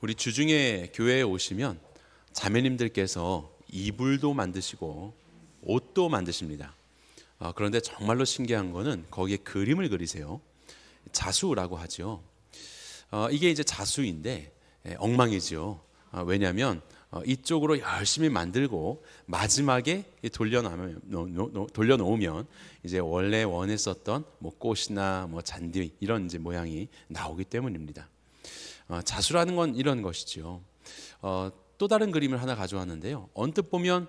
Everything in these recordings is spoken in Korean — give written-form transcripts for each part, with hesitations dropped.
우리 주중에 교회에 오시면 자매님들께서 이불도 만드시고 옷도 만드십니다. 그런데 정말로 신기한 거는 거기에 그림을 그리세요. 자수라고 하죠. 이게 이제 자수인데 엉망이죠. 왜냐하면 이쪽으로 열심히 만들고 마지막에 돌려놓으면 이제 원래 원했었던 뭐 꽃이나 뭐 잔디 이런 이제 모양이 나오기 때문입니다. 자수라는 건 이런 것이죠. 또 다른 그림을 하나 가져왔는데요. 언뜻 보면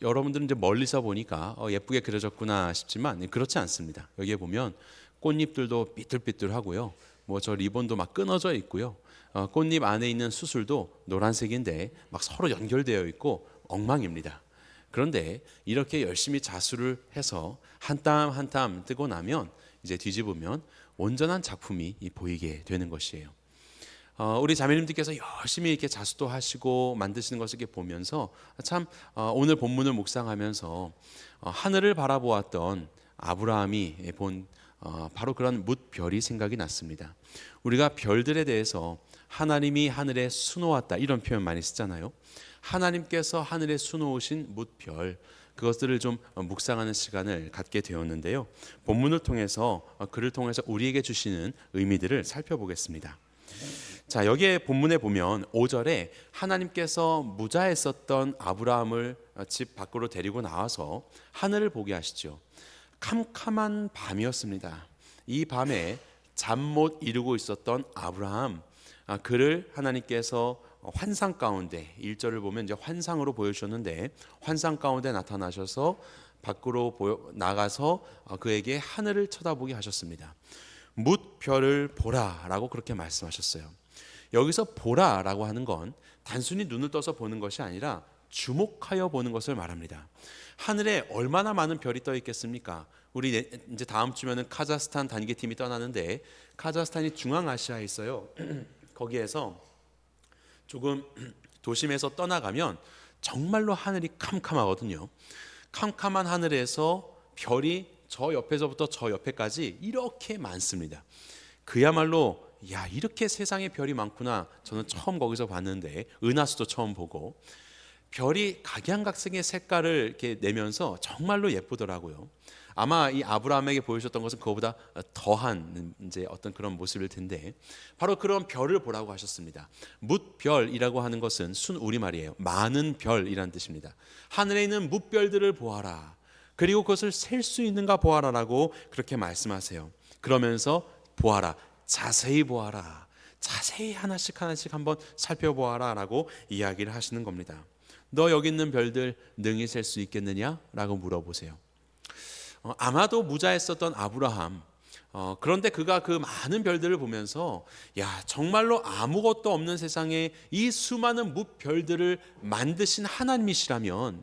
여러분들은 이제 멀리서 보니까 예쁘게 그려졌구나 싶지만 그렇지 않습니다. 여기에 보면 꽃잎들도 삐뚤삐뚤하고요. 뭐 저 리본도 막 끊어져 있고요. 꽃잎 안에 있는 수술도 노란색인데 막 서로 연결되어 있고 엉망입니다. 그런데 이렇게 열심히 자수를 해서 한 땀 한 땀 뜨고 나면 이제 뒤집으면 온전한 작품이 보이게 되는 것이에요. 우리 자매님들께서 열심히 이렇게 자수도 하시고 만드시는 것을 이렇게 보면서 참 오늘 본문을 묵상하면서 하늘을 바라보았던 아브라함이 본 바로 그런 뭇별이 생각이 났습니다. 우리가 별들에 대해서 하나님이 하늘에 수놓았다 이런 표현 많이 쓰잖아요. 하나님께서 하늘에 수놓으신 뭇별, 그것들을 좀 묵상하는 시간을 갖게 되었는데요. 본문을 통해서 그를 통해서 우리에게 주시는 의미들을 살펴보겠습니다. 자, 여기에 본문에 보면 5절에 하나님께서 무자했었던 아브라함을 집 밖으로 데리고 나와서 하늘을 보게 하시죠. 캄캄한 밤이었습니다. 이 밤에 잠 못 이루고 있었던 아브라함, 그를 하나님께서 환상 가운데 1절을 보면 이제 환상으로 보여주셨는데 환상 가운데 나타나셔서 밖으로 나가서 그에게 하늘을 쳐다보게 하셨습니다. 뭇별을 보라라고 그렇게 말씀하셨어요. 여기서 보라라고 하는 건 단순히 눈을 떠서 보는 것이 아니라 주목하여 보는 것을 말합니다. 하늘에 얼마나 많은 별이 떠 있겠습니까? 우리 이제 다음 주면은 카자흐스탄 단기 팀이 떠나는데 카자흐스탄이 중앙아시아에 있어요. 거기에서 조금 도심에서 떠나가면 정말로 하늘이 캄캄하거든요. 캄캄한 하늘에서 별이 저 옆에서부터 저 옆에까지 이렇게 많습니다. 그야말로 야, 이렇게 세상에 별이 많구나. 저는 처음 거기서 봤는데 은하수도 처음 보고 별이 각양각색의 색깔을 이렇게 내면서 정말로 예쁘더라고요. 아마 이 아브라함에게 보여주셨던 것은 그거보다 더한 이제 어떤 그런 모습일 텐데 바로 그런 별을 보라고 하셨습니다. 뭇별이라고 하는 것은 순 우리말이에요. 많은 별이라는 뜻입니다. 하늘에 있는 뭇별들을 보아라. 그리고 그것을 셀 수 있는가 보아라라고 그렇게 말씀하세요. 그러면서 보아라. 자세히 보아라. 자세히 하나씩 한번 살펴보아라 라고 이야기를 하시는 겁니다. 너 여기 있는 별들 능히 셀 수 있겠느냐? 라고 물어보세요. 아마도 무자했었던 아브라함, 그런데 그가 그 많은 별들을 보면서 야, 정말로 아무것도 없는 세상에 이 수많은 뭇별들을 만드신 하나님이시라면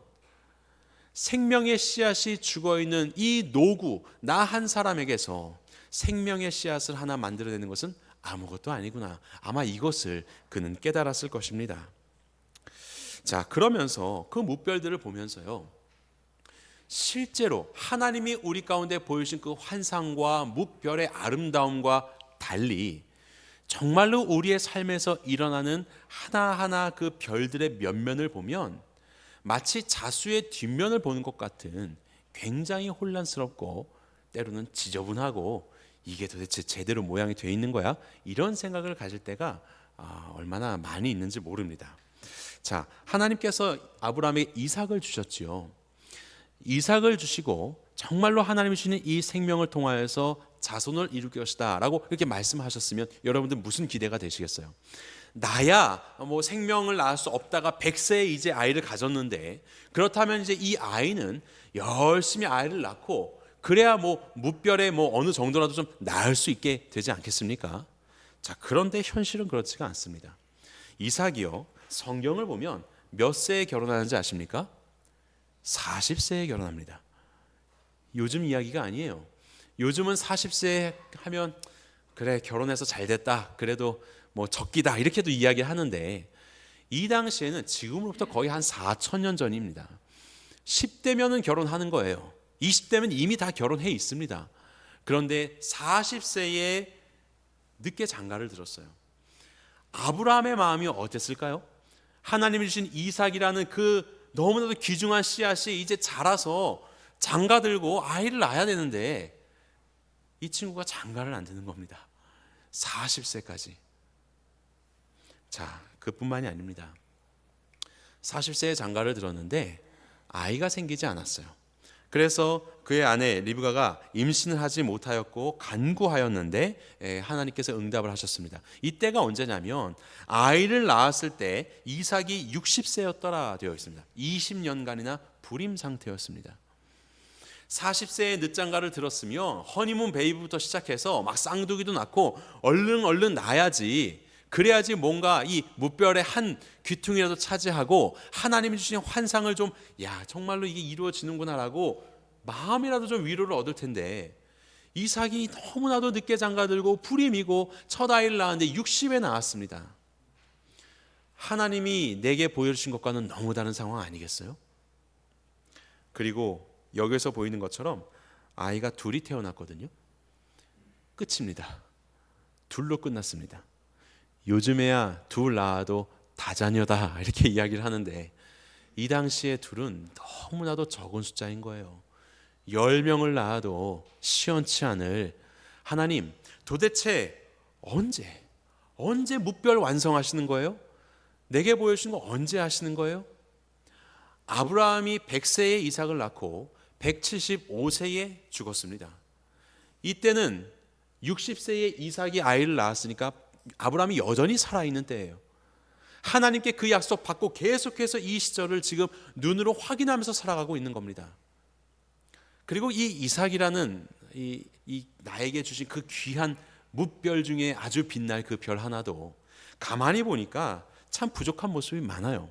생명의 씨앗이 죽어있는 이 노구 나 한 사람에게서 생명의 씨앗을 하나 만들어내는 것은 아무것도 아니구나. 아마 이것을 그는 깨달았을 것입니다. 자, 그러면서 그 뭇별들을 보면서요, 실제로 하나님이 우리 가운데 보여주신 그 환상과 뭇별의 아름다움과 달리 정말로 우리의 삶에서 일어나는 하나하나 그 별들의 면면을 보면 마치 자수의 뒷면을 보는 것 같은 굉장히 혼란스럽고 때로는 지저분하고 이게 도대체 제대로 모양이 되어 있는 거야? 이런 생각을 가질 때가 얼마나 많이 있는지 모릅니다. 자, 하나님께서 아브라함에게 이삭을 주셨지요. 이삭을 주시고 정말로 하나님이 주시는 이 생명을 통하여서 자손을 이룰 것이다 라고 이렇게 말씀하셨으면 여러분들 무슨 기대가 되시겠어요? 나야 뭐 생명을 낳을 수 없다가 100세에 이제 아이를 가졌는데 그렇다면 이제 이 아이는 열심히 아이를 낳고 그래야 뭐 뭇별에 뭐 어느 정도라도 좀 낳을 수 있게 되지 않겠습니까? 자, 그런데 현실은 그렇지가 않습니다. 이삭이요, 성경을 보면 몇 세에 결혼하는지 아십니까? 40세에 결혼합니다. 요즘 이야기가 아니에요. 요즘은 40세 하면 그래 결혼해서 잘 됐다. 그래도 뭐 적기다 이렇게도 이야기하는데 이 당시에는 지금으로부터 거의 한 4,000년 전입니다. 10대면은 결혼하는 거예요. 20대면 이미 다 결혼해 있습니다. 그런데 40세에 늦게 장가를 들었어요. 아브라함의 마음이 어땠을까요? 하나님이 주신 이삭이라는 그 너무나도 귀중한 씨앗이 이제 자라서 장가 들고 아이를 낳아야 되는데 이 친구가 장가를 안 드는 겁니다. 40세까지. 자, 그뿐만이 아닙니다. 40세에 장가를 들었는데 아이가 생기지 않았어요. 그래서 그의 아내 리브가가 임신을 하지 못하였고 간구하였는데 하나님께서 응답을 하셨습니다. 이때가 언제냐면 아이를 낳았을 때 이삭이 60세였더라 되어 있습니다. 20년간이나 불임 상태였습니다. 40세에 늦장가를 들었으며 허니문 베이비부터 시작해서 막 쌍둥이도 낳고 얼른 낳아야지, 그래야지 뭔가 이 무별의 한 귀퉁이라도 차지하고 하나님이 주신 환상을 좀 정말로 이게 이루어지는구나라고 마음이라도 좀 위로를 얻을 텐데 이삭이 너무나도 늦게 장가들고 불임이고 첫 아이를 낳았는데 60에 낳았습니다. 하나님이 내게 보여주신 것과는 너무 다른 상황 아니겠어요? 그리고 여기서 보이는 것처럼 아이가 둘이 태어났거든요. 끝입니다. 둘로 끝났습니다. 요즘에야 둘 낳아도 다자녀다 이렇게 이야기를 하는데 이 당시에 둘은 너무나도 적은 숫자인 거예요. 10명을 낳아도 시원치 않을 하나님, 도대체 언제 무별 완성하시는 거예요? 내게 보여주신 거 언제 하시는 거예요? 아브라함이 100세에 이삭을 낳고 175세에 죽었습니다. 이때는 60세에 이삭이 아이를 낳았으니까 아브라함이 여전히 살아있는 때예요. 하나님께 그 약속 받고 계속해서 이 시절을 지금 눈으로 확인하면서 살아가고 있는 겁니다. 그리고 이 이삭이라는 이 나에게 주신 그 귀한 무별 중에 아주 빛날 그 별 하나도 가만히 보니까 참 부족한 모습이 많아요.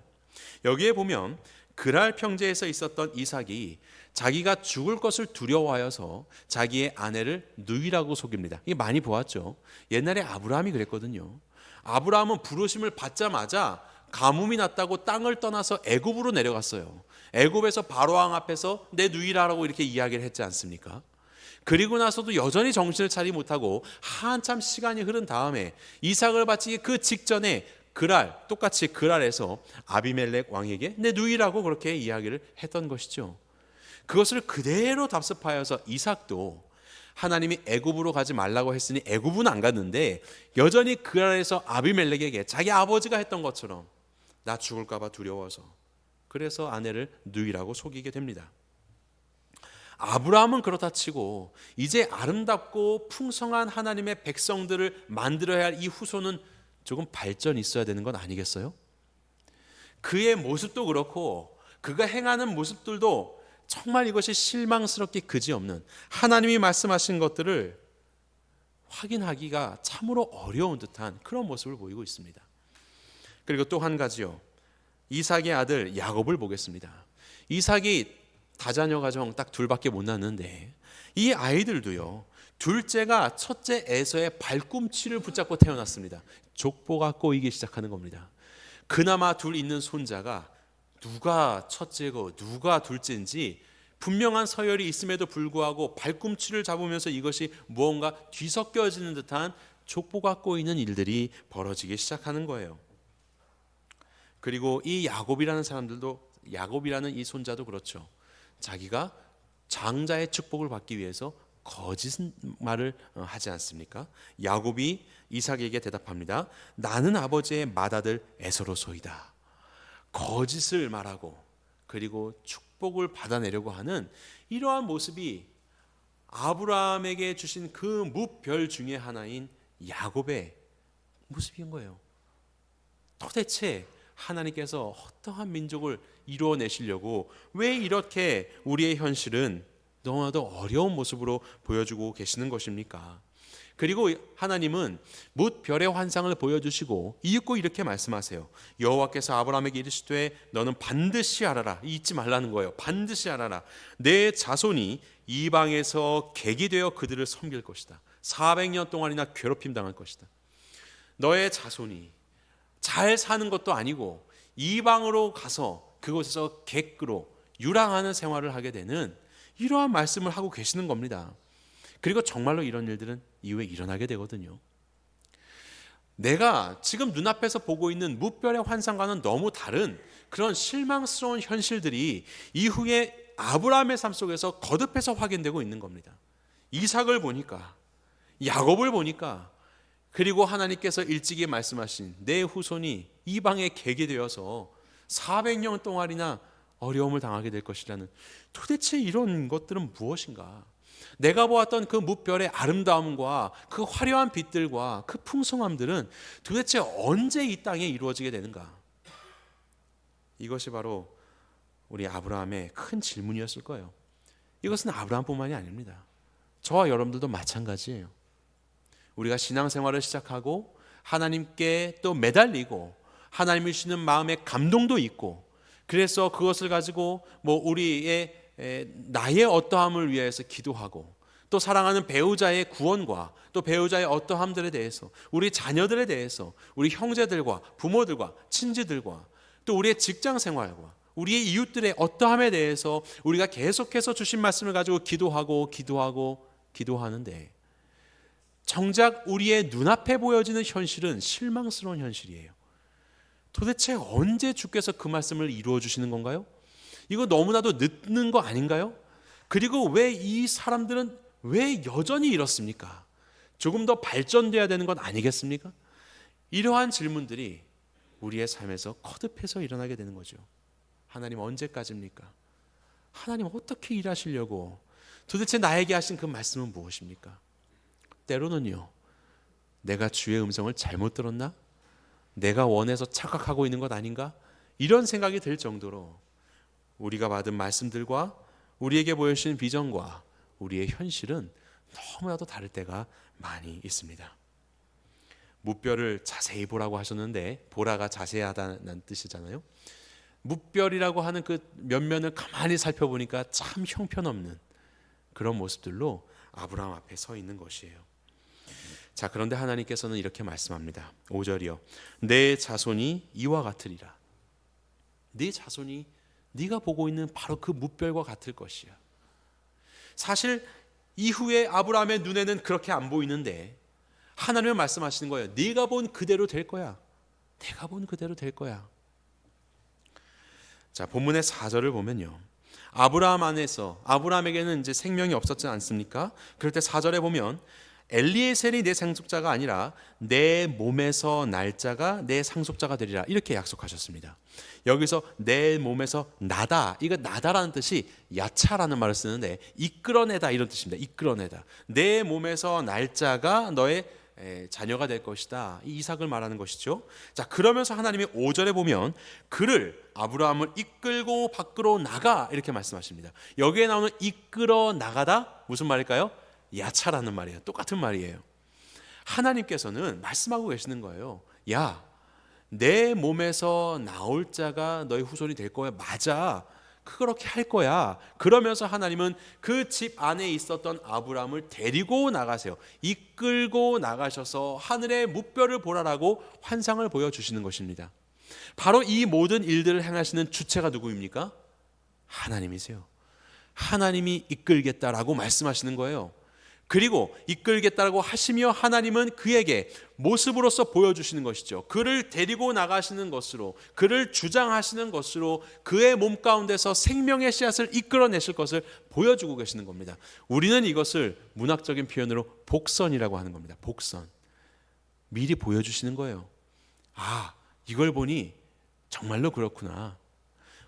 여기에 보면 그랄 평지에서 있었던 이삭이 자기가 죽을 것을 두려워하여서 자기의 아내를 누이라고 속입니다. 이게 많이 보았죠. 옛날에 아브라함이 그랬거든요. 아브라함은 부르심을 받자마자 가뭄이 났다고 땅을 떠나서 애굽으로 내려갔어요. 애굽에서 바로왕 앞에서 내 누이라고 이렇게 이야기를 했지 않습니까? 그리고 나서도 여전히 정신을 차리지 못하고 한참 시간이 흐른 다음에 이삭을 바치기 그 직전에 똑같이 그랄에서 아비멜렉 왕에게 내 누이라고 그렇게 이야기를 했던 것이죠. 그것을 그대로 답습하여서 이삭도 하나님이 애굽으로 가지 말라고 했으니 애굽은 안 갔는데 여전히 그랄에서 아비멜렉에게 자기 아버지가 했던 것처럼 나 죽을까 봐 두려워서 그래서 아내를 누이라고 속이게 됩니다. 아브라함은 그렇다 치고 이제 아름답고 풍성한 하나님의 백성들을 만들어야 할 이 후손은 조금 발전이 있어야 되는 건 아니겠어요? 그의 모습도 그렇고 그가 행하는 모습들도 정말 이것이 실망스럽게 그지없는 하나님이 말씀하신 것들을 확인하기가 참으로 어려운 듯한 그런 모습을 보이고 있습니다. 그리고 또 한 가지요. 이삭의 아들 야곱을 보겠습니다. 이삭이 다자녀 가정 딱 둘밖에 못 낳는데 이 아이들도요. 둘째가 첫째 에서의 발꿈치를 붙잡고 태어났습니다. 족보가 꼬이기 시작하는 겁니다. 그나마 둘 있는 손자가 누가 첫째고 누가 둘째인지 분명한 서열이 있음에도 불구하고 발꿈치를 잡으면서 이것이 무언가 뒤섞여지는 듯한 족보가 꼬이는 일들이 벌어지기 시작하는 거예요. 그리고 이 야곱이라는 이 손자도 그렇죠. 자기가 장자의 축복을 받기 위해서 거짓말을 하지 않습니까? 야곱이 이삭에게 대답합니다. 나는 아버지의 맏아들 에서로소이다. 거짓을 말하고 그리고 축복을 받아내려고 하는 이러한 모습이 아브라함에게 주신 그 무별 중에 하나인 야곱의 모습인 거예요. 도대체 하나님께서 어떠한 민족을 이루어내시려고 왜 이렇게 우리의 현실은 너무나도 어려운 모습으로 보여주고 계시는 것입니까? 그리고 하나님은 뭇별의 환상을 보여주시고 이윽고 이렇게 말씀하세요. 여호와께서 아브라함에게 이르시되 너는 반드시 알아라. 잊지 말라는 거예요. 반드시 알아라. 내 자손이 이방에서 객이 되어 그들을 섬길 것이다. 400년 동안이나 괴롭힘 당할 것이다. 너의 자손이 잘 사는 것도 아니고 이방으로 가서 그곳에서 객으로 유랑하는 생활을 하게 되는 이러한 말씀을 하고 계시는 겁니다. 그리고 정말로 이런 일들은 이후에 일어나게 되거든요. 내가 지금 눈앞에서 보고 있는 무별의 환상과는 너무 다른 그런 실망스러운 현실들이 이후에 아브라함의 삶 속에서 거듭해서 확인되고 있는 겁니다. 이삭을 보니까, 야곱을 보니까, 그리고 하나님께서 일찍이 말씀하신 내 후손이 이방에 개게 되어서 400년 동안이나 어려움을 당하게 될 것이라는, 도대체 이런 것들은 무엇인가? 내가 보았던 그 무별의 아름다움과 그 화려한 빛들과 그 풍성함들은 도대체 언제 이 땅에 이루어지게 되는가? 이것이 바로 우리 아브라함의 큰 질문이었을 거예요. 이것은 아브라함뿐만이 아닙니다. 저와 여러분들도 마찬가지예요. 우리가 신앙생활을 시작하고 하나님께 또 매달리고 하나님을 주시는 마음의 감동도 있고, 그래서 그것을 가지고 우리의 나의 어떠함을 위해서 기도하고, 또 사랑하는 배우자의 구원과 또 배우자의 어떠함들에 대해서, 우리 자녀들에 대해서, 우리 형제들과 부모들과 친지들과 또 우리의 직장 생활과 우리의 이웃들의 어떠함에 대해서 우리가 계속해서 주신 말씀을 가지고 기도하는데, 정작 우리의 눈앞에 보여지는 현실은 실망스러운 현실이에요. 도대체 언제 주께서 그 말씀을 이루어 주시는 건가요? 이거 너무나도 늦는 거 아닌가요? 그리고 왜 이 사람들은 왜 여전히 이렇습니까? 조금 더 발전돼야 되는 건 아니겠습니까? 이러한 질문들이 우리의 삶에서 거듭해서 일어나게 되는 거죠. 하나님 언제까지입니까? 하나님 어떻게 일하시려고? 도대체 나에게 하신 그 말씀은 무엇입니까? 때로는요, 내가 주의 음성을 잘못 들었나? 내가 원해서 착각하고 있는 것 아닌가? 이런 생각이 들 정도로 우리가 받은 말씀들과 우리에게 보여주신 비전과 우리의 현실은 너무나도 다를 때가 많이 있습니다. 무별을 자세히 보라고 하셨는데, 보라가 자세하다는 뜻이잖아요. 무별이라고 하는 그 면면을 가만히 살펴보니까 참 형편없는 그런 모습들로 아브라함 앞에 서 있는 것이에요. 자, 그런데 하나님께서는 이렇게 말씀합니다. 5절이요. 내 자손이 이와 같으리라. 네 자손이 네가 보고 있는 바로 그 무별과 같을 것이야. 사실 이후에 아브라함의 눈에는 그렇게 안 보이는데 하나님은 말씀하시는 거예요. 네가 본 그대로 될 거야. 내가 본 그대로 될 거야. 자, 본문의 4절을 보면요, 아브라함 안에서, 아브라함에게는 이제 생명이 없었지 않습니까? 그럴 때 4절에 보면 엘리에셀이 내 상속자가 아니라 내 몸에서 날 자가 내 상속자가 되리라, 이렇게 약속하셨습니다. 여기서 내 몸에서 나다, 이거 나다라는 뜻이 야차라는 말을 쓰는데 이끌어내다 이런 뜻입니다. 이끌어내다. 내 몸에서 날 자가 너의 자녀가 될 것이다. 이 이삭을 말하는 것이죠. 자, 그러면서 하나님이 5절에 보면 그를, 아브라함을 이끌고 밖으로 나가, 이렇게 말씀하십니다. 여기에 나오는 이끌어 나가다 무슨 말일까요? 야차라는 말이에요. 똑같은 말이에요. 하나님께서는 말씀하고 계시는 거예요. 야, 내 몸에서 나올 자가 너의 후손이 될 거야. 맞아, 그렇게 할 거야. 그러면서 하나님은 그 집 안에 있었던 아브라함을 데리고 나가세요. 이끌고 나가셔서 하늘의 무별을 보라라고 환상을 보여주시는 것입니다. 바로 이 모든 일들을 행하시는 주체가 누구입니까? 하나님이세요. 하나님이 이끌겠다라고 말씀하시는 거예요. 그리고 이끌겠다라고 하시며 하나님은 그에게 모습으로서 보여주시는 것이죠. 그를 데리고 나가시는 것으로, 그를 주장하시는 것으로 그의 몸 가운데서 생명의 씨앗을 이끌어내실 것을 보여주고 계시는 겁니다. 우리는 이것을 문학적인 표현으로 복선이라고 하는 겁니다. 복선. 미리 보여주시는 거예요. 아, 이걸 보니 정말로 그렇구나.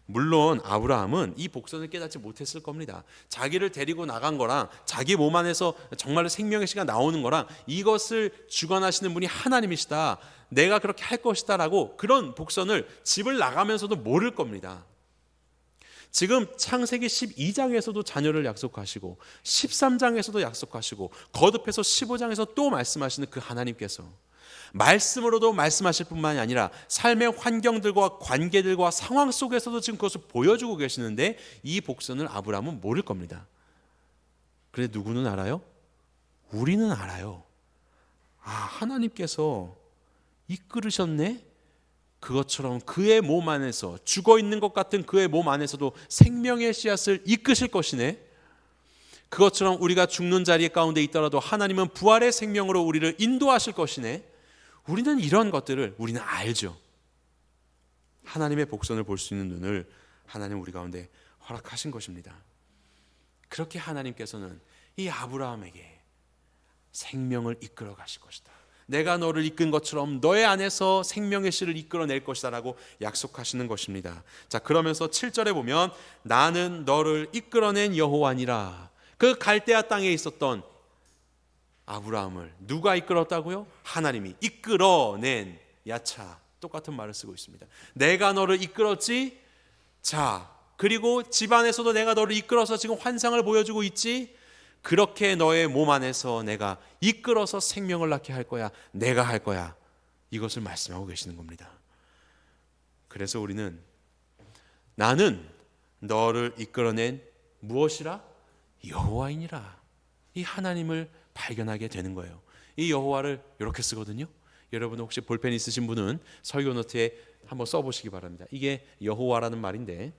물론 아브라함은 이 복선을 깨닫지 못했을 겁니다. 자기를 데리고 나간 거랑 자기 몸 안에서 정말로 생명의 씨가 나오는 거랑 이것을 주관하시는 분이 하나님이시다, 내가 그렇게 할 것이다 라고 그런 복선을 집을 나가면서도 모를 겁니다. 지금 창세기 12장에서도 자녀를 약속하시고 13장에서도 약속하시고 거듭해서 15장에서 또 말씀하시는 그 하나님께서 말씀으로도 말씀하실 뿐만이 아니라 삶의 환경들과 관계들과 상황 속에서도 지금 그것을 보여주고 계시는데 이 복선을 아브라함은 모를 겁니다. 그런데 누구는 알아요? 우리는 알아요. 아, 하나님께서 이끌으셨네? 그것처럼 그의 몸 안에서, 죽어있는 것 같은 그의 몸 안에서도 생명의 씨앗을 이끄실 것이네. 그것처럼 우리가 죽는 자리 가운데 있더라도 하나님은 부활의 생명으로 우리를 인도하실 것이네. 우리는 이런 것들을 우리는 알죠. 하나님의 복선을 볼 수 있는 눈을 하나님 우리 가운데 허락하신 것입니다. 그렇게 하나님께서는 이 아브라함에게 생명을 이끌어 가실 것이다. 내가 너를 이끈 것처럼 너의 안에서 생명의 씨를 이끌어낼 것이다 라고 약속하시는 것입니다. 자, 그러면서 7절에 보면 나는 너를 이끌어낸 여호와니라. 그 갈대아 땅에 있었던 아브라함을 누가 이끌었다고요? 하나님이 이끌어낸. 야차, 똑같은 말을 쓰고 있습니다. 내가 너를 이끌었지. 자, 그리고 집안에서도 내가 너를 이끌어서 지금 환상을 보여주고 있지. 그렇게 너의 몸 안에서 내가 이끌어서 생명을 낳게 할 거야. 내가 할 거야. 이것을 말씀하고 계시는 겁니다. 그래서 우리는 나는 너를 이끌어낸 무엇이라? 여호와이니라. 이 하나님을 발견하게 되는 거예요. 이 여호와를 이렇게 쓰거든요. 여러분 혹시 볼펜 있으신 분은 설교 노트에 한번 써보시기 바랍니다. 이게 여호와라는 말인데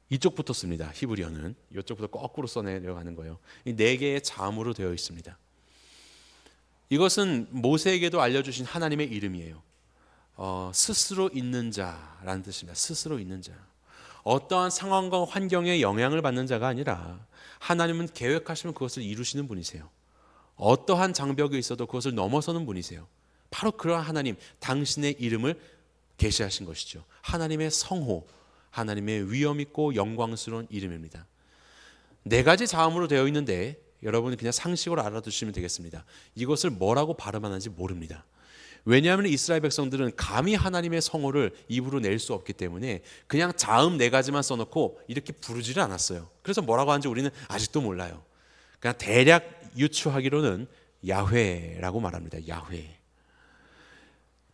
이쪽부터 씁니다. 히브리어는 이쪽부터 거꾸로 써내려가는 거예요. 이 네 개의 자음으로 되어 있습니다. 이것은 모세에게도 알려주신 하나님의 이름이에요. 스스로 있는 자라는 뜻입니다. 스스로 있는 자. 어떠한 상황과 환경에 영향을 받는 자가 아니라 하나님은 계획하시면 그것을 이루시는 분이세요. 어떠한 장벽이 있어도 그것을 넘어서는 분이세요. 바로 그러한 하나님, 당신의 이름을 계시하신 것이죠. 하나님의 성호, 하나님의 위엄 있고 영광스러운 이름입니다. 네 가지 자음으로 되어 있는데 여러분이 그냥 상식으로 알아두시면 되겠습니다. 이것을 뭐라고 발음하는지 모릅니다. 왜냐하면 이스라엘 백성들은 감히 하나님의 성호를 입으로 낼 수 없기 때문에 그냥 자음 네 가지만 써놓고 이렇게 부르지를 않았어요. 그래서 뭐라고 하는지 우리는 아직도 몰라요. 그냥 대략 유추하기로는 야훼라고 말합니다. 야훼.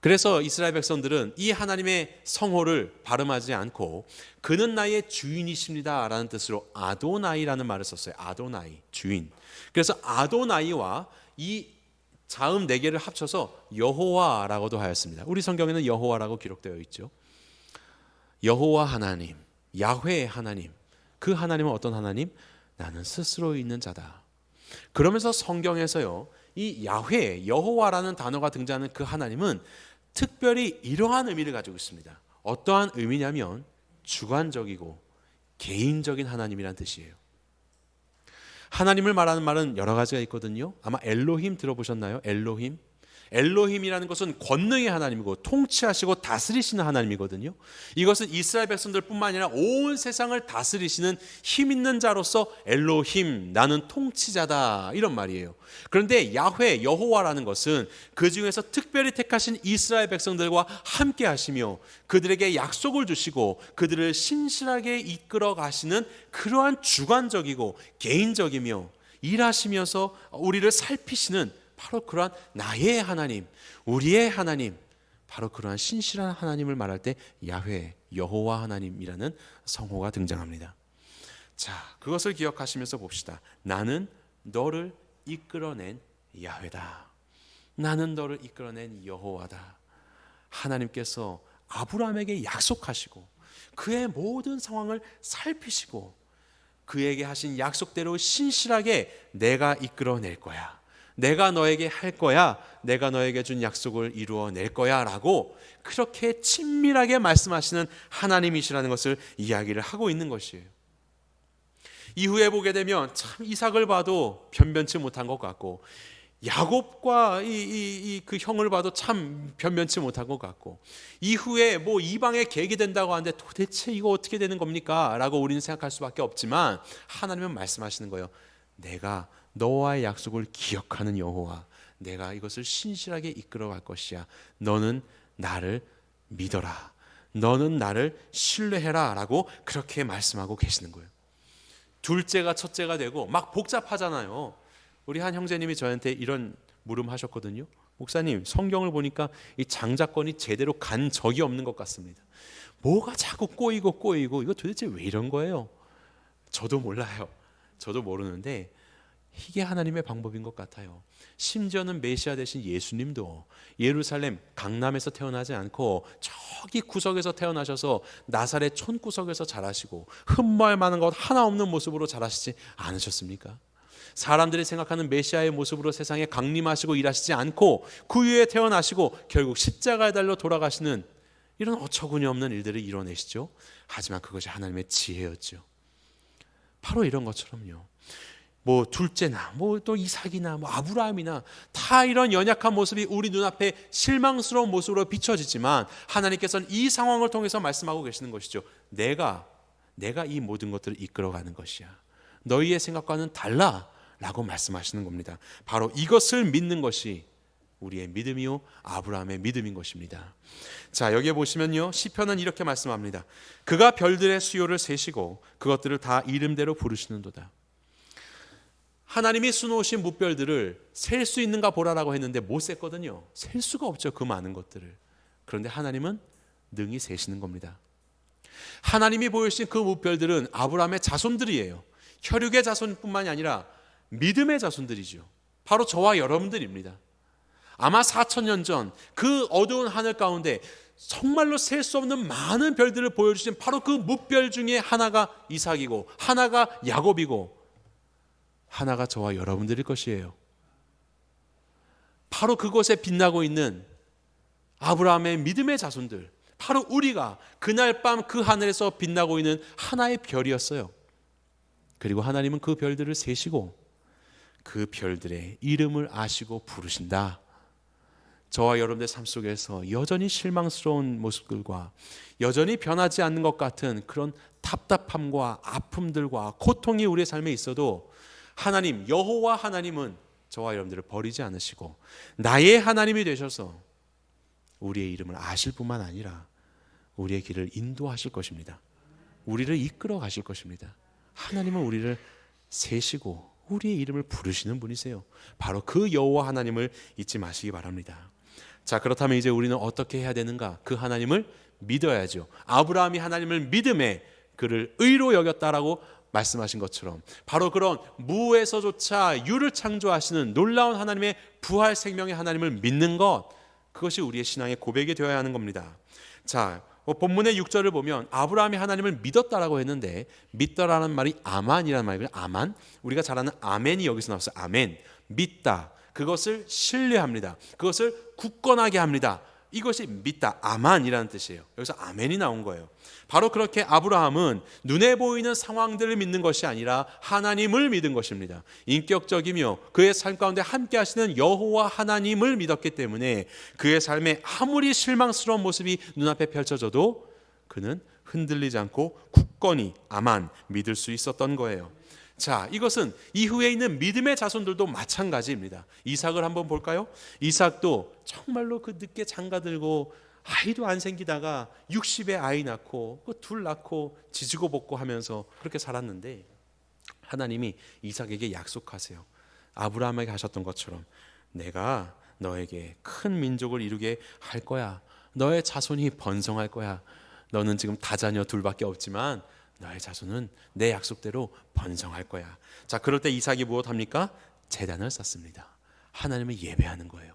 그래서 이스라엘 백성들은 이 하나님의 성호를 발음하지 않고 그는 나의 주인이십니다 라는 뜻으로 아도나이라는 말을 썼어요. 아도나이, 주인. 그래서 아도나이와 이 자음 4개를 합쳐서 여호와라고도 하였습니다. 우리 성경에는 여호와라고 기록되어 있죠. 여호와 하나님, 야훼 하나님. 그 하나님은 어떤 하나님? 나는 스스로 있는 자다. 그러면서 성경에서요, 이 야훼, 여호와라는 단어가 등장하는 그 하나님은 특별히 이러한 의미를 가지고 있습니다. 어떠한 의미냐면 주관적이고 개인적인 하나님이란 뜻이에요. 하나님을 말하는 말은 여러 가지가 있거든요. 아마 엘로힘 들어보셨나요? 엘로힘. 엘로힘이라는 것은 권능의 하나님이고 통치하시고 다스리시는 하나님이거든요. 이것은 이스라엘 백성들뿐만 아니라 온 세상을 다스리시는 힘 있는 자로서 엘로힘, 나는 통치자다 이런 말이에요. 그런데 야훼, 여호와라는 것은 그 중에서 특별히 택하신 이스라엘 백성들과 함께 하시며 그들에게 약속을 주시고 그들을 신실하게 이끌어 가시는 그러한 주관적이고 개인적이며 일하시면서 우리를 살피시는 바로 그러한 나의 하나님, 우리의 하나님, 바로 그러한 신실한 하나님을 말할 때 야훼, 여호와 하나님이라는 성호가 등장합니다. 자, 그것을 기억하시면서 봅시다. 나는 너를 이끌어낸 야훼다. 나는 너를 이끌어낸 여호와다. 하나님께서 아브라함에게 약속하시고 그의 모든 상황을 살피시고 그에게 하신 약속대로 신실하게 내가 이끌어낼 거야. 내가 너에게 할 거야. 내가 너에게 준 약속을 이루어낼 거야 라고 그렇게 친밀하게 말씀하시는 하나님이시라는 것을 이야기를 하고 있는 것이에요. 이후에 보게 되면 참 이삭을 봐도 변변치 못한 것 같고 야곱과 그 형을 봐도 참 변변치 못한 것 같고 이후에 뭐 이방의 계획이 된다고 하는데 도대체 이거 어떻게 되는 겁니까? 라고 우리는 생각할 수밖에 없지만 하나님은 말씀하시는 거예요. 내가 너와의 약속을 기억하는 여호와, 내가 이것을 신실하게 이끌어갈 것이야. 너는 나를 믿어라. 너는 나를 신뢰해라 라고 그렇게 말씀하고 계시는 거예요. 둘째가 첫째가 되고 막 복잡하잖아요. 우리 한 형제님이 저한테 이런 물음하셨거든요. 목사님, 성경을 보니까 이 장자권이 제대로 간 적이 없는 것 같습니다. 뭐가 자꾸 꼬이고 이거 도대체 왜 이런 거예요? 저도 몰라요. 저도 모르는데 이게 하나님의 방법인 것 같아요. 심지어는 메시아 되신 예수님도 예루살렘 강남에서 태어나지 않고 저기 구석에서 태어나셔서 나사렛 촌구석에서 자라시고 흠모할 만한 것 하나 없는 모습으로 자라시지 않으셨습니까? 사람들이 생각하는 메시아의 모습으로 세상에 강림하시고 일하시지 않고 구유에 태어나시고 결국 십자가에 달려 돌아가시는 이런 어처구니 없는 일들을 이뤄내시죠. 하지만 그것이 하나님의 지혜였죠. 바로 이런 것처럼요. 뭐 둘째나 뭐 또 이삭이나 뭐 아브라함이나 다 이런 연약한 모습이 우리 눈앞에 실망스러운 모습으로 비춰지지만 하나님께서는 이 상황을 통해서 말씀하고 계시는 것이죠. 내가 이 모든 것들을 이끌어가는 것이야. 너희의 생각과는 달라 라고 말씀하시는 겁니다. 바로 이것을 믿는 것이 우리의 믿음이요 아브라함의 믿음인 것입니다. 자, 여기에 보시면요, 시편은 이렇게 말씀합니다. 그가 별들의 수요를 세시고 그것들을 다 이름대로 부르시는도다. 하나님이 수놓으신 무별들을 셀 수 있는가 보라라고 했는데 못 셌거든요. 셀 수가 없죠, 그 많은 것들을. 그런데 하나님은 능히 세시는 겁니다. 하나님이 보여주신 그 무별들은 아브라함의 자손들이에요. 혈육의 자손뿐만이 아니라 믿음의 자손들이죠. 바로 저와 여러분들입니다. 아마 4,000년 전 그 어두운 하늘 가운데 정말로 셀 수 없는 많은 별들을 보여주신 바로 그 무별 중에 하나가 이삭이고 하나가 야곱이고 하나가 저와 여러분들일 것이에요. 바로 그곳에 빛나고 있는 아브라함의 믿음의 자손들, 바로 우리가 그날 밤 그 하늘에서 빛나고 있는 하나의 별이었어요. 그리고 하나님은 그 별들을 세시고 그 별들의 이름을 아시고 부르신다. 저와 여러분의 삶 속에서 여전히 실망스러운 모습들과 여전히 변하지 않는 것 같은 그런 답답함과 아픔들과 고통이 우리의 삶에 있어도 하나님, 여호와 하나님은 저와 여러분들을 버리지 않으시고 나의 하나님이 되셔서 우리의 이름을 아실 뿐만 아니라 우리의 길을 인도하실 것입니다. 우리를 이끌어 가실 것입니다. 하나님은 우리를 세시고 우리의 이름을 부르시는 분이세요. 바로 그 여호와 하나님을 잊지 마시기 바랍니다. 자, 그렇다면 이제 우리는 어떻게 해야 되는가? 그 하나님을 믿어야죠. 아브라함이 하나님을 믿음에 그를 의로 여겼다라고 말씀하신 것처럼 바로 그런 무에서조차 유를 창조하시는 놀라운 하나님의 부활 생명의 하나님을 믿는 것, 그것이 우리의 신앙의 고백이 되어야 하는 겁니다. 자, 본문의 6절을 보면 아브라함이 하나님을 믿었다라고 했는데 믿다라는 말이 아만이라는 말이고요. 아만, 우리가 잘 아는 아멘이 여기서 나왔어요. 아멘, 믿다, 그것을 신뢰합니다. 그것을 굳건하게 합니다. 이것이 믿다, 아만이라는 뜻이에요. 여기서 아멘이 나온 거예요. 바로 그렇게 아브라함은 눈에 보이는 상황들을 믿는 것이 아니라 하나님을 믿은 것입니다. 인격적이며 그의 삶 가운데 함께 하시는 여호와 하나님을 믿었기 때문에 그의 삶에 아무리 실망스러운 모습이 눈앞에 펼쳐져도 그는 흔들리지 않고 굳건히 아만 믿을 수 있었던 거예요. 자, 이것은 이후에 있는 믿음의 자손들도 마찬가지입니다. 이삭을 한번 볼까요? 이삭도 정말로 그 늦게 장가들고 아이도 안 생기다가 60에 아이 낳고 둘 낳고 지지고 볶고 하면서 그렇게 살았는데 하나님이 이삭에게 약속하세요. 아브라함에게 하셨던 것처럼 내가 너에게 큰 민족을 이루게 할 거야. 너의 자손이 번성할 거야. 너는 지금 다자녀 둘밖에 없지만 너의 자손은 내 약속대로 번성할 거야. 자, 그럴 때 이삭이 무엇합니까? 제단을 쌓습니다. 하나님을 예배하는 거예요.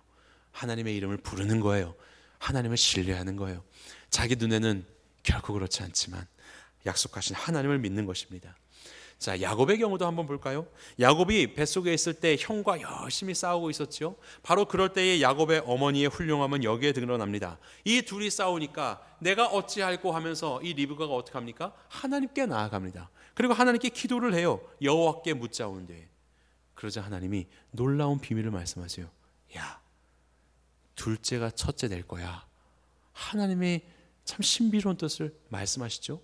하나님의 이름을 부르는 거예요. 하나님을 신뢰하는 거예요. 자기 눈에는 결코 그렇지 않지만 약속하신 하나님을 믿는 것입니다. 자, 야곱의 경우도 한번 볼까요? 야곱이 뱃속에 있을 때 형과 열심히 싸우고 있었죠. 바로 그럴 때의 야곱의 어머니의 훌륭함은 여기에 드러납니다. 이 둘이 싸우니까 내가 어찌할꼬 하면서 이 리브가가 어떻게 합니까? 하나님께 나아갑니다. 그리고 하나님께 기도를 해요. 여호와께 묻자온대. 그러자 하나님이 놀라운 비밀을 말씀하세요. 야, 둘째가 첫째 될 거야. 하나님의 참 신비로운 뜻을 말씀하시죠.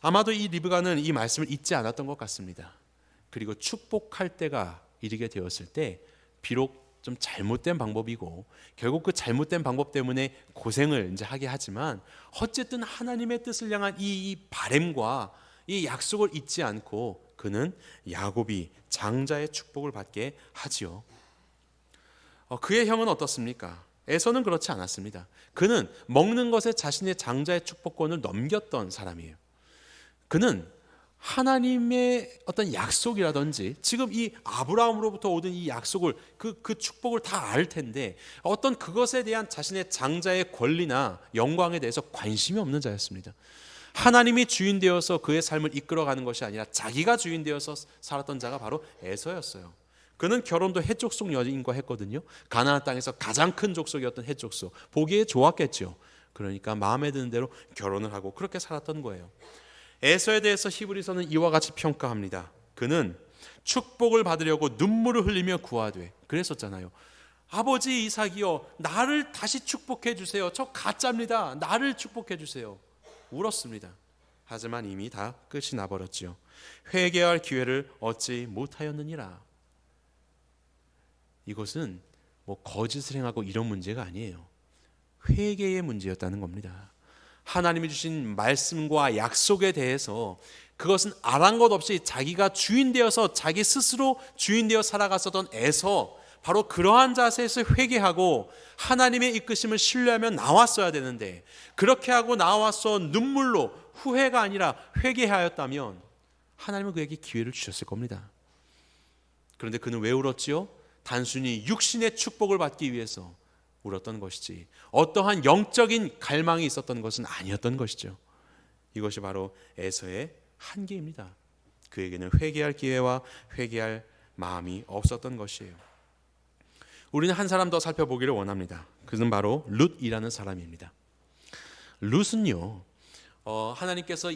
아마도 이 리브가는 이 말씀을 잊지 않았던 것 같습니다. 그리고 축복할 때가 이르게 되었을 때 비록 좀 잘못된 방법이고 결국 그 잘못된 방법 때문에 고생을 이제 하게 하지만 어쨌든 하나님의 뜻을 향한 이 바램과 이 약속을 잊지 않고 그는 야곱이 장자의 축복을 받게 하지요. 그의 형은 어떻습니까? 에서는 그렇지 않았습니다. 그는 먹는 것에 자신의 장자의 축복권을 넘겼던 사람이에요. 그는 하나님의 어떤 약속이라든지 지금 이 아브라함으로부터 오던 이 약속을 그 축복을 다 알 텐데 어떤 그것에 대한 자신의 장자의 권리나 영광에 대해서 관심이 없는 자였습니다. 하나님이 주인 되어서 그의 삶을 이끌어가는 것이 아니라 자기가 주인 되어서 살았던 자가 바로 에서였어요. 그는 결혼도 헷족속 여인과 했거든요. 가나안 땅에서 가장 큰 족속이었던 헷족속. 보기에 좋았겠죠. 그러니까 마음에 드는 대로 결혼을 하고 그렇게 살았던 거예요. 에서에 대해서 히브리서는 이와 같이 평가합니다. 그는 축복을 받으려고 눈물을 흘리며 구하되, 그랬었잖아요. 아버지 이삭이여, 나를 다시 축복해 주세요. 저 가짜입니다. 나를 축복해 주세요. 울었습니다. 하지만 이미 다 끝이 나버렸죠. 회개할 기회를 얻지 못하였느니라. 이것은 뭐 거짓을 행하고 이런 문제가 아니에요. 회개의 문제였다는 겁니다. 하나님이 주신 말씀과 약속에 대해서 그것은 아랑곳 없이 자기가 주인 되어서 자기 스스로 주인 되어 살아갔었던 에서, 바로 그러한 자세에서 회개하고 하나님의 이끄심을 신뢰하며 나왔어야 되는데, 그렇게 하고 나와서 눈물로 후회가 아니라 회개하였다면 하나님은 그에게 기회를 주셨을 겁니다. 그런데 그는 왜 울었지요? 단순히 육신의 축복을 받기 위해서 울었던 것이지 어떠한 영적인 갈망이 있었던 것은 아니었던 것이죠. 이것이 바로 에서의 한계입니다. 그에게는 회개할 기회와 회개할 마음이 없었던 것이에요. 우리는 한 사람 더 살펴보기를 원합니다. 그는 바로 룻이라는 사람입니다. 룻은요, 하나님께서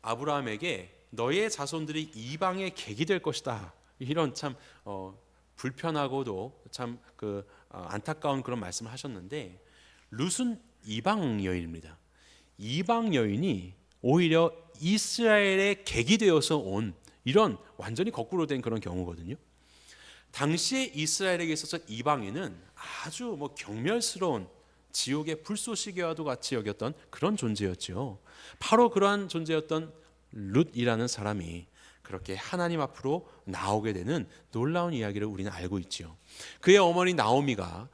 아브라함에게 너의 자손들이 이방의 객이 될 것이다, 이런 참 불편하고도 참 안타까운 그런 말씀을 하셨는데, 룻은 이방 여인입니다. 이방 여인이 오히려 이스라엘의 객이 되어서 온, 이런 완전히 거꾸로 된 그런 경우거든요. 당시에 이스라엘에게 있어서 이방인은 아주 경멸스러운 지옥의 불쏘시개와도 같이 여겼던 그런 존재였죠. 바로 그러한 존재였던 룻이라는 사람이 그렇게 하나님 앞으로 나오게 되는 놀라운 이야기를 우리는 알고 있죠. 그의 어머니 나오미가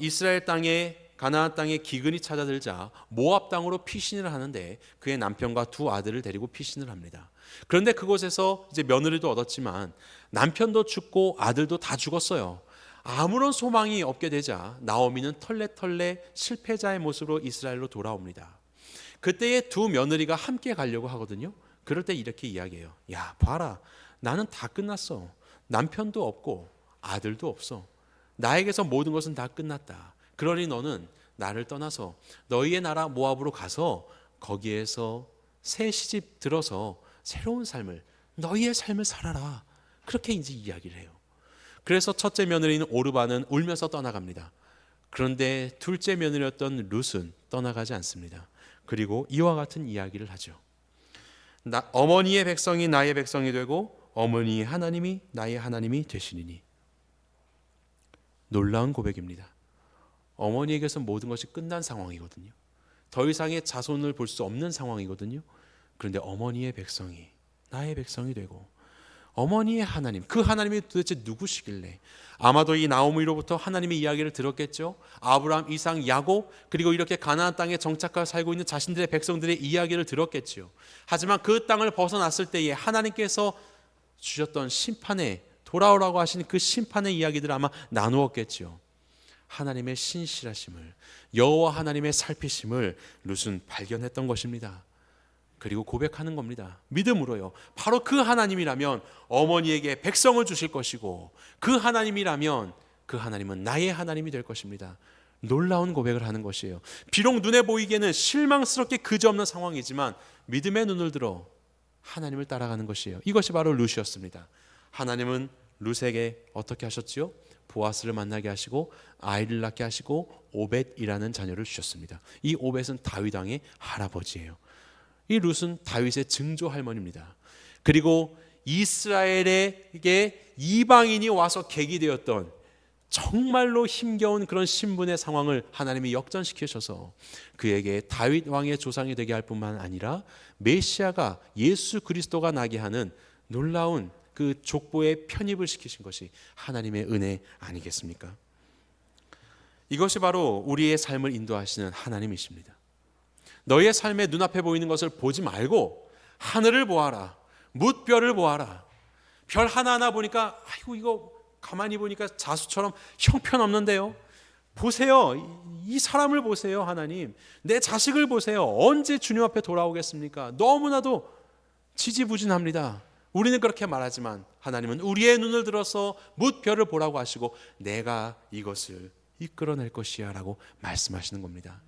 이스라엘 땅에, 가나안 땅에 기근이 찾아들자 모압 땅으로 피신을 하는데 그의 남편과 두 아들을 데리고 피신을 합니다. 그런데 그곳에서 이제 며느리도 얻었지만 남편도 죽고 아들도 다 죽었어요. 아무런 소망이 없게 되자 나오미는 털레털레 실패자의 모습으로 이스라엘로 돌아옵니다. 그때에 두 며느리가 함께 가려고 하거든요. 그럴 때 이렇게 이야기해요. 야, 봐라, 나는 다 끝났어. 남편도 없고 아들도 없어. 나에게서 모든 것은 다 끝났다. 그러니 너는 나를 떠나서 너희의 나라 모압으로 가서 거기에서 새 시집 들어서 새로운 삶을, 너희의 삶을 살아라. 그렇게 이제 이야기를 해요. 그래서 첫째 며느리인 오르바는 울면서 떠나갑니다. 그런데 둘째 며느리였던 룻은 떠나가지 않습니다. 그리고 이와 같은 이야기를 하죠. 어머니의 백성이 나의 백성이 되고 어머니의 하나님이 나의 하나님이 되시리니. 놀라운 고백입니다. 어머니에게서 모든 것이 끝난 상황이거든요. 더 이상의 자손을 볼 수 없는 상황이거든요. 그런데 어머니의 백성이 나의 백성이 되고 어머니의 하나님, 그 하나님이 도대체 누구시길래? 아마도 이 나오미로부터 하나님의 이야기를 들었겠죠. 아브라함, 이삭, 야곱, 그리고 이렇게 가나안 땅에 정착하여 살고 있는 자신들의 백성들의 이야기를 들었겠죠. 하지만 그 땅을 벗어났을 때에 하나님께서 주셨던 심판에, 돌아오라고 하신 그 심판의 이야기들을 아마 나누었겠죠. 하나님의 신실하심을, 여호와 하나님의 살피심을 룻은 발견했던 것입니다. 그리고 고백하는 겁니다. 믿음으로요. 바로 그 하나님이라면 어머니에게 백성을 주실 것이고, 그 하나님이라면 그 하나님은 나의 하나님이 될 것입니다. 놀라운 고백을 하는 것이에요. 비록 눈에 보이기에는 실망스럽게 그지없는 상황이지만 믿음의 눈을 들어 하나님을 따라가는 것이에요. 이것이 바로 룻이었습니다. 하나님은 룻에게 어떻게 하셨지요? 보아스를 만나게 하시고 아이를 낳게 하시고 오벳이라는 자녀를 주셨습니다. 이 오벳은 다윗 왕의 할아버지예요. 이 룻은 다윗의 증조 할머니입니다. 그리고 이스라엘에게 이방인이 와서 객이 되었던 정말로 힘겨운 그런 신분의 상황을 하나님이 역전시키셔서 그에게 다윗 왕의 조상이 되게 할 뿐만 아니라 메시아가, 예수 그리스도가 나게 하는 놀라운 그 족보에 편입을 시키신 것이 하나님의 은혜 아니겠습니까? 이것이 바로 우리의 삶을 인도하시는 하나님이십니다. 너희의 삶의 눈앞에 보이는 것을 보지 말고 하늘을 보아라. 뭇별을 보아라. 별 하나하나 보니까 아이고 이거 가만히 보니까 자수처럼 형편없는데요. 보세요. 이 사람을 보세요. 하나님, 내 자식을 보세요. 언제 주님 앞에 돌아오겠습니까? 너무나도 지지부진합니다. 우리는 그렇게 말하지만 하나님은 우리의 눈을 들어서 뭇별을 보라고 하시고 내가 이것을 이끌어낼 것이야 라고 말씀하시는 겁니다.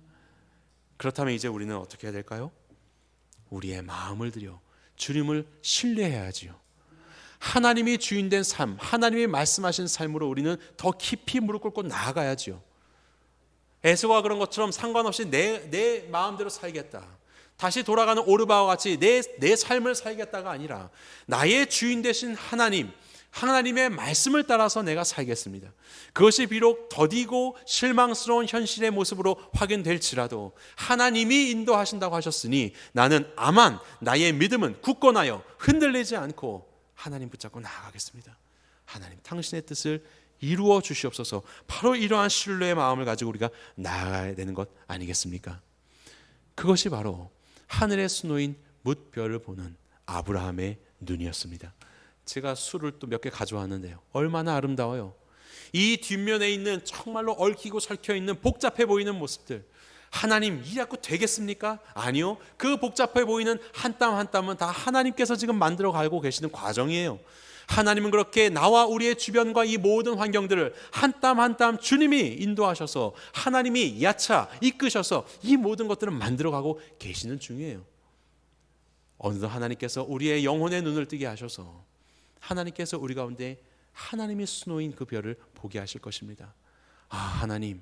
그렇다면 이제 우리는 어떻게 해야 될까요? 우리의 마음을 들여 주님을 신뢰해야지요. 하나님이 주인된 삶, 하나님이 말씀하신 삶으로 우리는 더 깊이 무릎 꿇고 나아가야지요. 에서가 그런 것처럼 상관없이 내 마음대로 살겠다, 다시 돌아가는 오르바와 같이 내 삶을 살겠다가 아니라 나의 주인 되신 하나님의 말씀을 따라서 내가 살겠습니다. 그것이 비록 더디고 실망스러운 현실의 모습으로 확인될지라도 하나님이 인도하신다고 하셨으니 나는 아만 나의 믿음은 굳건하여 흔들리지 않고 하나님 붙잡고 나아가겠습니다. 하나님, 당신의 뜻을 이루어 주시옵소서. 바로 이러한 신뢰의 마음을 가지고 우리가 나아가야 되는 것 아니겠습니까? 그것이 바로 하늘의 수노인 뭇별을 보는 아브라함의 눈이었습니다. 제가 술을 또 몇 개 가져왔는데요, 얼마나 아름다워요. 이 뒷면에 있는 정말로 얽히고 설켜 있는 복잡해 보이는 모습들, 하나님 이 갖고 되겠습니까? 아니요. 그 복잡해 보이는 한 땀 한 땀은 다 하나님께서 지금 만들어 가고 계시는 과정이에요. 하나님은 그렇게 나와 우리의 주변과 이 모든 환경들을 한 땀 한 땀 주님이 인도하셔서 하나님이 야차 이끄셔서 이 모든 것들을 만들어가고 계시는 중이에요. 어느덧 하나님께서 우리의 영혼의 눈을 뜨게 하셔서 하나님께서 우리 가운데 하나님이 수놓인 그 별을 보게 하실 것입니다. 아, 하나님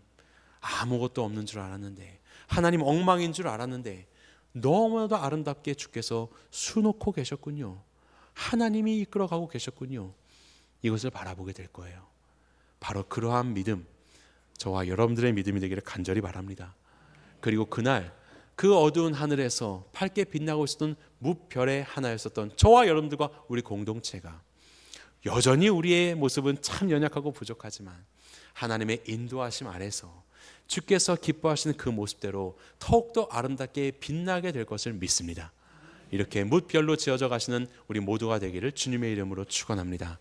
아무것도 없는 줄 알았는데, 하나님 엉망인 줄 알았는데 너무나도 아름답게 주께서 수놓고 계셨군요. 하나님이 이끌어가고 계셨군요. 이것을 바라보게 될 거예요. 바로 그러한 믿음, 저와 여러분들의 믿음이 되기를 간절히 바랍니다. 그리고 그날 그 어두운 하늘에서 밝게 빛나고 있었던 무별의 하나였었던 저와 여러분들과 우리 공동체가 여전히 우리의 모습은 참 연약하고 부족하지만 하나님의 인도하심 아래서 주께서 기뻐하시는 그 모습대로 더욱더 아름답게 빛나게 될 것을 믿습니다. 이렇게 뭇별로 지어져 가시는 우리 모두가 되기를 주님의 이름으로 축원합니다.